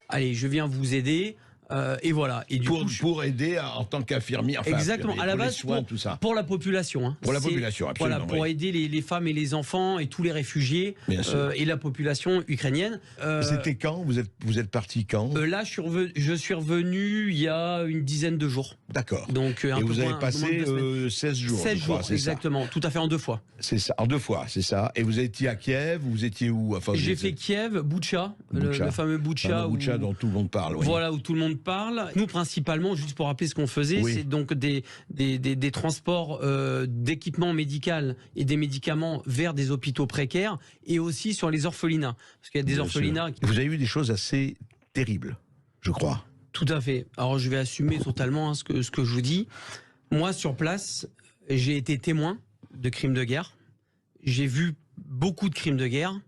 allez, je viens vous aider. Et voilà. Et pour aider en tant qu'infirmier. Enfin, exactement. À la base, soins, tout ça. Pour la population. Hein. Pour la population, absolument. Voilà, pour aider les femmes et les enfants et tous les réfugiés et la population ukrainienne. C'était quand vous êtes parti quand Là, je suis revenu il y a une dizaine de jours. D'accord. Donc, et vous avez passé 16 jours. 16 jours, exactement. Ça. Tout à fait, en 2 fois. C'est ça, en 2 fois, c'est ça. Et vous étiez à Kiev, vous étiez où? Enfin, j'ai fait Kiev, Boutcha, le fameux Boutcha. Boutcha dont tout le monde parle. Oui. Voilà, où tout le monde parle. Nous, principalement, juste pour rappeler ce qu'on faisait, c'est donc des transports d'équipements médicaux et des médicaments vers des hôpitaux précaires et aussi sur les orphelinats. Parce qu'il y a des orphelinats. Vous avez eu des choses assez terribles, je crois. Tout à fait. Alors, je vais assumer totalement ce que je vous dis. Moi, sur place, j'ai été témoin de crimes de guerre. J'ai vu beaucoup de crimes de guerre.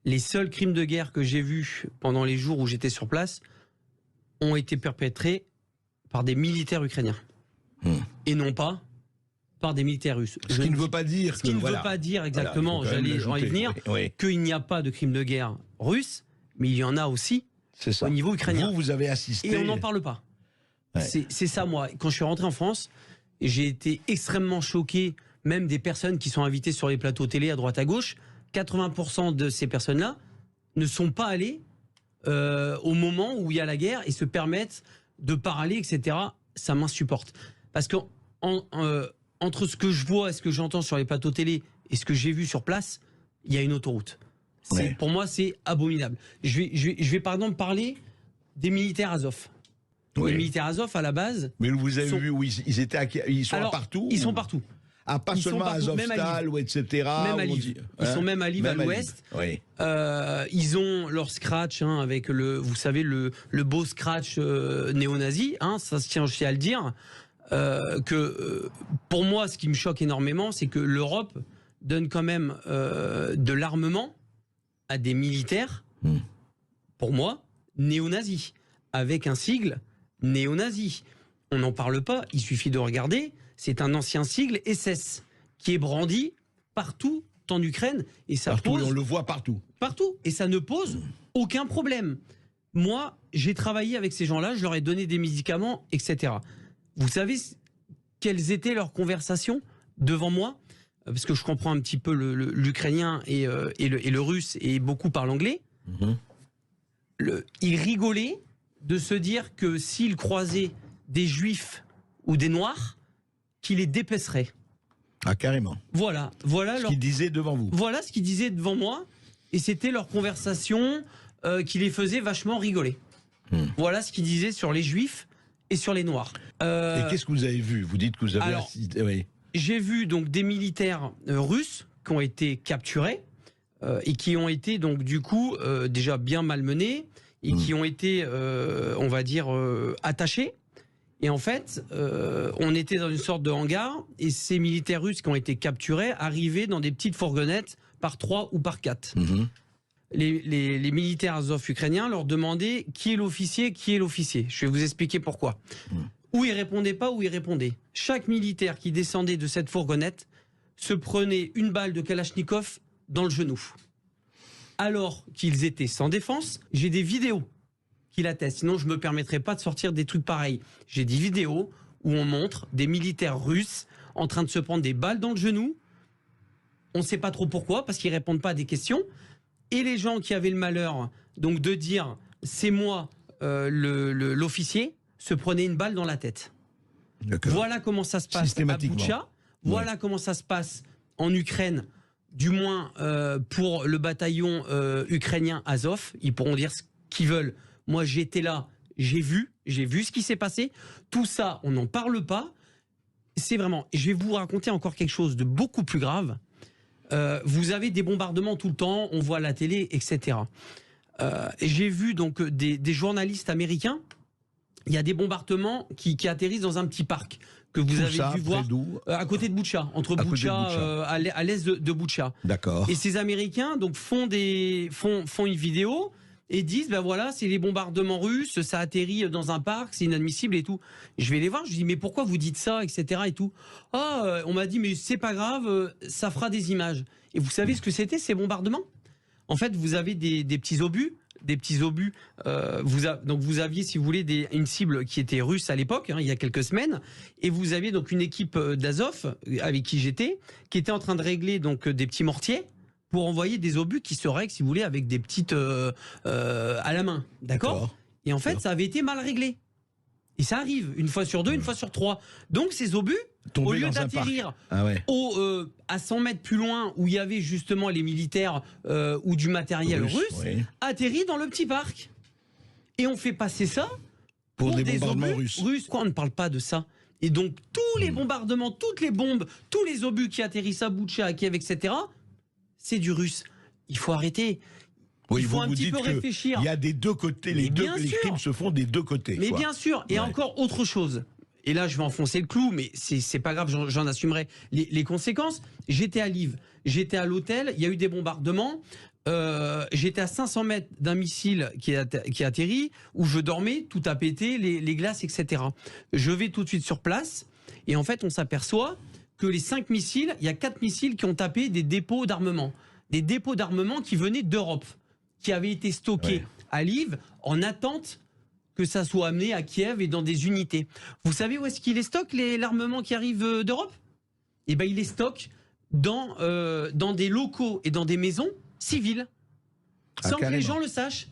Les seuls crimes de guerre que j'ai vus pendant les jours où j'étais sur place ont été perpétrés par des militaires ukrainiens. Et non pas par des militaires russes. Ce qui ne veut pas dire que... veut pas dire exactement, j'allais y venir, qu'il n'y a pas de crimes de guerre russes, mais il y en a aussi au niveau ukrainien. Vous avez assisté... Et on n'en parle pas. Ouais. C'est ça, moi. Quand je suis rentré en France, j'ai été extrêmement choqué, même des personnes qui sont invitées sur les plateaux télé à droite à gauche. 80% de ces personnes-là ne sont pas allées au moment où il y a la guerre et se permettent de parler, etc. Ça m'insupporte. Parce que entre ce que je vois et ce que j'entends sur les plateaux télé et ce que j'ai vu sur place, il y a une autoroute. Pour moi, c'est abominable. Je vais par exemple parler des militaires Azov. Les militaires Azov, à la base... Mais vous avez vu où ils sont partout? Ils sont partout. Ah, pas seulement à Azovstal, ou etc. Même à Lviv. Ils sont même à Lviv, à l'ouest. Oui. Ils ont leur scratch, avec vous savez, le beau scratch néo-nazi, ça se tient aussi à le dire. Pour moi, ce qui me choque énormément, c'est que l'Europe donne quand même de l'armement à des militaires, pour moi, néo-nazis, avec un sigle néo-nazi. On n'en parle pas, il suffit de regarder. C'est un ancien sigle SS qui est brandi partout en Ukraine et ça pose, on le voit partout. Partout, et ça ne pose aucun problème. Moi, j'ai travaillé avec ces gens-là, je leur ai donné des médicaments, etc. Vous savez quelles étaient leurs conversations devant moi? Parce que je comprends un petit peu l'ukrainien et le russe et beaucoup parlent anglais. Ils rigolaient de se dire que s'ils croisaient des juifs ou des noirs, qui les dépècerait. Ah, carrément. Voilà ce qu'ils disaient devant vous. Voilà ce qu'ils disaient devant moi, et c'était leur conversation qui les faisait vachement rigoler. Voilà ce qu'ils disaient sur les juifs et sur les noirs. Et qu'est-ce que vous avez vu? Vous dites que vous avez assisté. Oui. J'ai vu donc des militaires russes qui ont été capturés et qui ont été donc du coup déjà bien malmenés et qui ont été, on va dire, attachés. Et en fait, on était dans une sorte de hangar et ces militaires russes qui ont été capturés arrivaient dans des petites fourgonnettes par 3 ou par 4. Les militaires Azov ukrainiens leur demandaient qui est l'officier, qui est l'officier. Je vais vous expliquer pourquoi. Ou ils répondaient pas, ou ils répondaient. Chaque militaire qui descendait de cette fourgonnette se prenait une balle de Kalachnikov dans le genou. Alors qu'ils étaient sans défense, j'ai des vidéos qui l'attestent. Sinon, je me permettrais pas de sortir des trucs pareils. J'ai des vidéos où on montre des militaires russes en train de se prendre des balles dans le genou. On ne sait pas trop pourquoi, parce qu'ils répondent pas à des questions. Et les gens qui avaient le malheur donc de dire c'est moi l'officier se prenaient une balle dans la tête. Voilà comment ça se passe à Boutcha. Voilà comment ça se passe en Ukraine. Du moins pour le bataillon ukrainien Azov. Ils pourront dire ce qu'ils veulent. Moi, j'étais là, j'ai vu ce qui s'est passé. Tout ça, on n'en parle pas. C'est vraiment... Je vais vous raconter encore quelque chose de beaucoup plus grave. Vous avez des bombardements tout le temps, on voit à la télé, etc. J'ai vu donc des journalistes américains. Il y a des bombardements qui atterrissent dans un petit parc que vous avez dû voir à côté de Boutcha, entre Boutcha, à l'est de Boutcha. D'accord. Et ces Américains donc font une vidéo et disent ben voilà, c'est les bombardements russes, ça atterrit dans un parc, c'est inadmissible et tout. Je vais les voir, je dis mais pourquoi vous dites ça, etc. et tout. On m'a dit mais c'est pas grave, ça fera des images. Et vous savez ce que c'était ces bombardements? En fait, vous avez des petits obus des petits obus. Donc vous aviez, si vous voulez, une cible qui était russe à l'époque, il y a quelques semaines, et vous aviez donc une équipe d'Azov avec qui j'étais, qui était en train de régler donc des petits mortiers pour envoyer des obus qui se règlent, si vous voulez, avec des petites à la main, d'accord. Et en fait, ça avait été mal réglé. Et ça arrive une fois sur deux, une fois sur trois. Donc ces obus, au lieu d'atterrir à 100 mètres plus loin où il y avait justement les militaires ou du matériel russe, atterrit dans le petit parc. Et on fait passer ça pour des bombardements russes. Quoi, on ne parle pas de ça. Et donc tous les bombardements, toutes les bombes, tous les obus qui atterrissent à Boutcha, à Kiev, etc., c'est du russe. Il faut arrêter. Oui, il faut un petit peu réfléchir. Il y a des deux côtés, les crimes se font des deux côtés. Mais bien sûr, et encore autre chose. Et là, je vais enfoncer le clou, mais c'est pas grave, j'en assumerai les conséquences. J'étais à Lviv, j'étais à l'hôtel, il y a eu des bombardements. J'étais à 500 mètres d'un missile qui atterrit, où je dormais, tout a pété, les glaces, etc. Je vais tout de suite sur place, et en fait, on s'aperçoit que les 5 missiles, il y a 4 missiles qui ont tapé des dépôts d'armement. Des dépôts d'armement qui venaient d'Europe, qui avaient été stockés à Lviv en attente que ça soit amené à Kiev et dans des unités. Vous savez où est-ce qu'il les stocke, l'armement qui arrive d'Europe? Eh bien, il les stocke dans des locaux et dans des maisons civiles, sans que les gens le sachent.